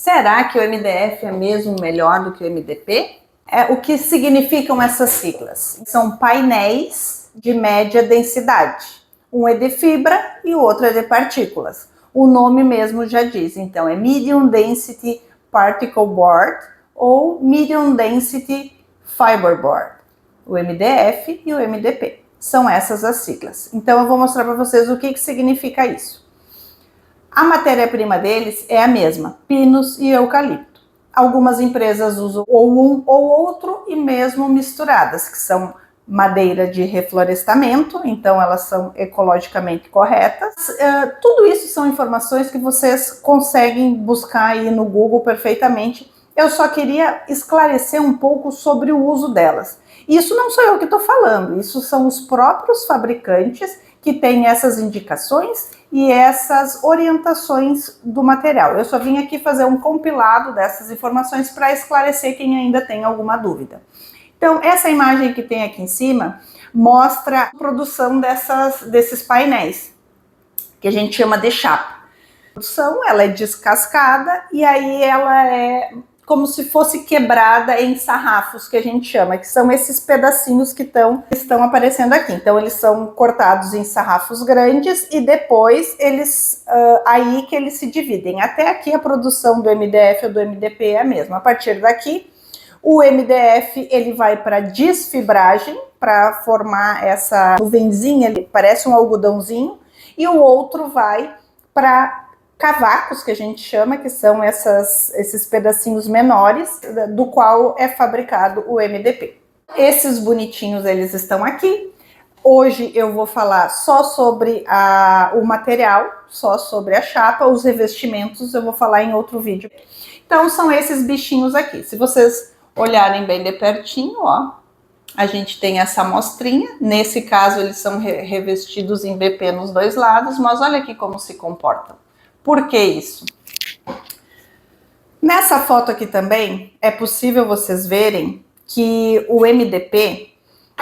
Será que o MDF é mesmo melhor do que o MDP? O que significam essas siglas? São painéis de média densidade. Um é de fibra e o outro é de partículas. O nome mesmo já diz, então é Medium Density Particle Board ou Medium Density Fiber Board. O MDF e o MDP. São essas as siglas. Então eu vou mostrar para vocês o que significa isso. A matéria-prima deles é a mesma, pinos e eucalipto. Algumas empresas usam ou um ou outro e mesmo misturadas, que são madeira de reflorestamento, então elas são ecologicamente corretas. Tudo isso são informações que vocês conseguem buscar aí no Google perfeitamente. Eu só queria esclarecer um pouco sobre o uso delas. Isso não sou eu que estou falando, isso são os próprios fabricantes que têm essas indicações e essas orientações do material. Eu só vim aqui fazer um compilado dessas informações para esclarecer quem ainda tem alguma dúvida. Então, essa imagem que tem aqui em cima mostra a produção desses painéis, que a gente chama de chapa. A produção, ela é descascada e aí ela é como se fosse quebrada em sarrafos, que a gente chama, que são esses pedacinhos que estão aparecendo aqui. Então, eles são cortados em sarrafos grandes e depois aí que eles se dividem. Até aqui a produção do MDF ou do MDP é a mesma. A partir daqui, o MDF ele vai para desfibragem, para formar essa nuvenzinha, ele parece um algodãozinho, e o outro vai para cavacos, que a gente chama, que são esses pedacinhos menores, do qual é fabricado o MDP. Esses bonitinhos, eles estão aqui. Hoje eu vou falar só sobre o material, só sobre a chapa, os revestimentos eu vou falar em outro vídeo. Então são esses bichinhos aqui. Se vocês olharem bem de pertinho, ó, a gente tem essa amostrinha. Nesse caso eles são revestidos em BP nos dois lados, mas olha aqui como se comportam. Por que isso? Nessa foto aqui também é possível vocês verem que o MDP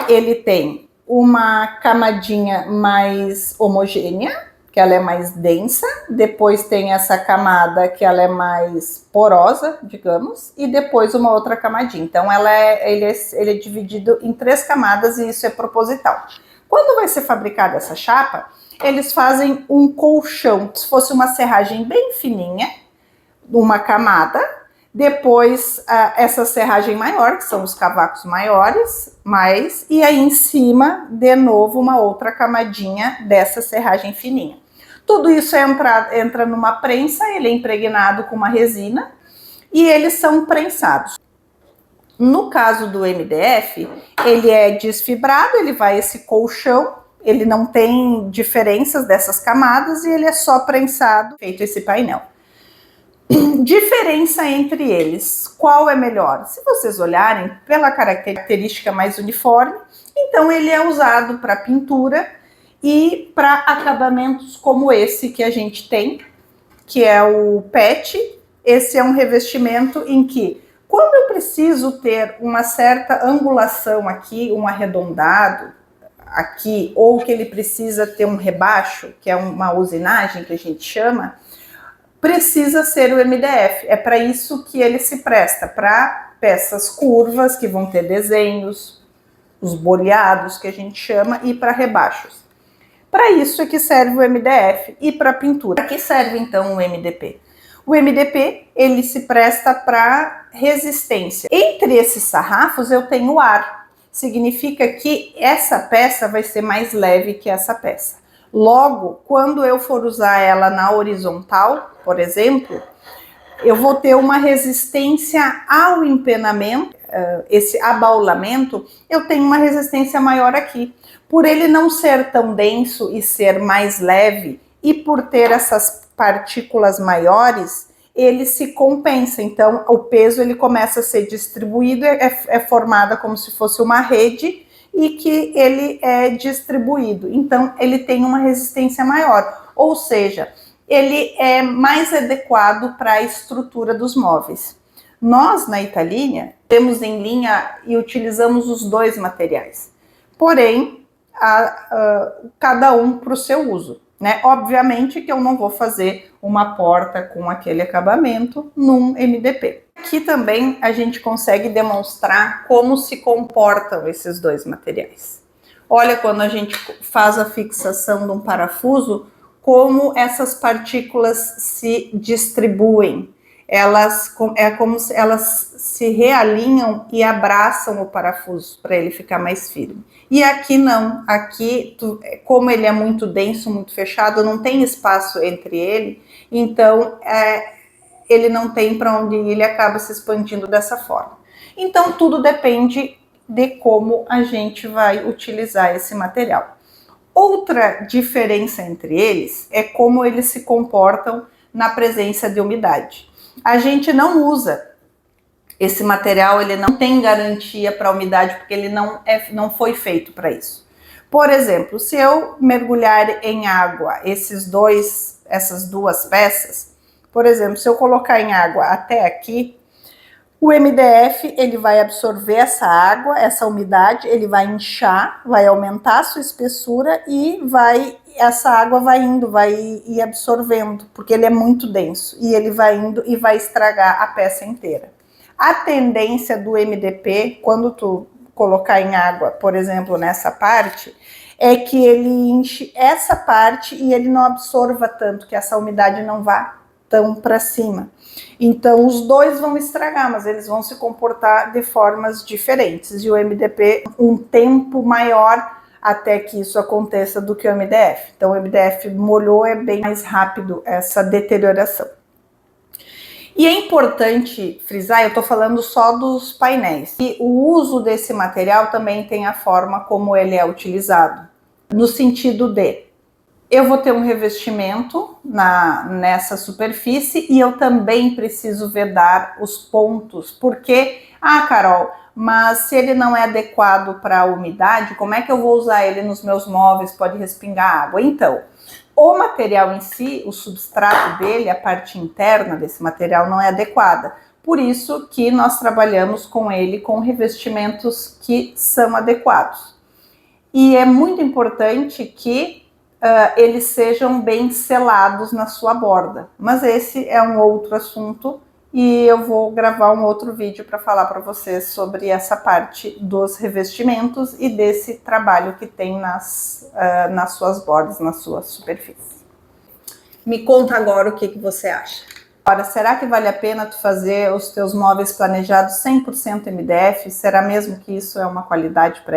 ele tem uma camadinha mais homogênea, que ela é mais densa, depois tem essa camada que ela é mais porosa, digamos, e depois uma outra camadinha. Então ele é dividido em 3 camadas e isso é proposital. Quando vai ser fabricada essa chapa, eles fazem um colchão, se fosse uma serragem bem fininha, uma camada, depois essa serragem maior, que são os cavacos maiores, e aí em cima, de novo, uma outra camadinha dessa serragem fininha. Tudo isso entra numa prensa, ele é impregnado com uma resina e eles são prensados. No caso do MDF, ele é desfibrado, ele vai esse colchão, ele não tem diferenças dessas camadas e ele é só prensado, feito esse painel. Diferença entre eles, qual é melhor? Se vocês olharem pela característica mais uniforme, então ele é usado para pintura e para acabamentos como esse que a gente tem, que é o PET. Esse é um revestimento em que, quando eu preciso ter uma certa angulação aqui, um arredondado aqui, ou que ele precisa ter um rebaixo, que é uma usinagem que a gente chama, precisa ser o MDF. É para isso que ele se presta, para peças curvas que vão ter desenhos, os boleados que a gente chama, e para rebaixos. Para isso é que serve o MDF e para pintura. Para que serve então o MDP? O MDP ele se presta para resistência. Entre esses sarrafos eu tenho ar. Significa que essa peça vai ser mais leve que essa peça. Logo, quando eu for usar ela na horizontal, por exemplo, eu vou ter uma resistência ao empenamento, esse abaulamento, eu tenho uma resistência maior aqui. Por ele não ser tão denso e ser mais leve, e por ter essas partículas maiores, ele se compensa. Então, o peso ele começa a ser distribuído, é formada como se fosse uma rede, e que ele é distribuído. Então, ele tem uma resistência maior. Ou seja, ele é mais adequado para a estrutura dos móveis. Nós, na Italínia, temos em linha e utilizamos os dois materiais. Porém, cada um para o seu uso. né? Obviamente que eu não vou fazer uma porta com aquele acabamento num MDP. Aqui também a gente consegue demonstrar como se comportam esses dois materiais. Olha, quando a gente faz a fixação de um parafuso, como essas partículas se distribuem. É como se elas se realinham e abraçam o parafuso para ele ficar mais firme. E aqui não, aqui como ele é muito denso, muito fechado, não tem espaço entre ele, então ele não tem para onde ir, ele acaba se expandindo dessa forma. Então tudo depende de como a gente vai utilizar esse material. Outra diferença entre eles é como eles se comportam na presença de umidade. A gente não usa esse material, ele não tem garantia para a umidade, porque ele não foi feito para isso. Por exemplo, se eu mergulhar em água essas duas peças, por exemplo, se eu colocar em água até aqui, o MDF ele vai absorver essa água, essa umidade, ele vai inchar, vai aumentar a sua espessura e essa água vai ir absorvendo, porque ele é muito denso e ele vai indo e vai estragar a peça inteira. A tendência do MDP, quando tu colocar em água, por exemplo, nessa parte, é que ele enche essa parte e ele não absorva tanto, que essa umidade não vá tão para cima. Então, os dois vão estragar, mas eles vão se comportar de formas diferentes. E o MDP, um tempo maior até que isso aconteça do que o MDF. Então, o MDF molhou, é bem mais rápido essa deterioração. E é importante frisar, eu estou falando só dos painéis, e o uso desse material também tem a forma como ele é utilizado, no sentido de eu vou ter um revestimento nessa superfície e eu também preciso vedar os pontos, porque, Carol, mas se ele não é adequado para a umidade, como é que eu vou usar ele nos meus móveis? Pode respingar água. Então, o material em si, o substrato dele, a parte interna desse material não é adequada. Por isso que nós trabalhamos com ele com revestimentos que são adequados. E é muito importante que eles sejam bem selados na sua borda. Mas esse é um outro assunto e eu vou gravar um outro vídeo para falar para vocês sobre essa parte dos revestimentos e desse trabalho que tem nas suas bordas, na sua superfície. Me conta agora o que você acha. Agora, será que vale a pena tu fazer os teus móveis planejados 100% MDF? Será mesmo que isso é uma qualidade para ele?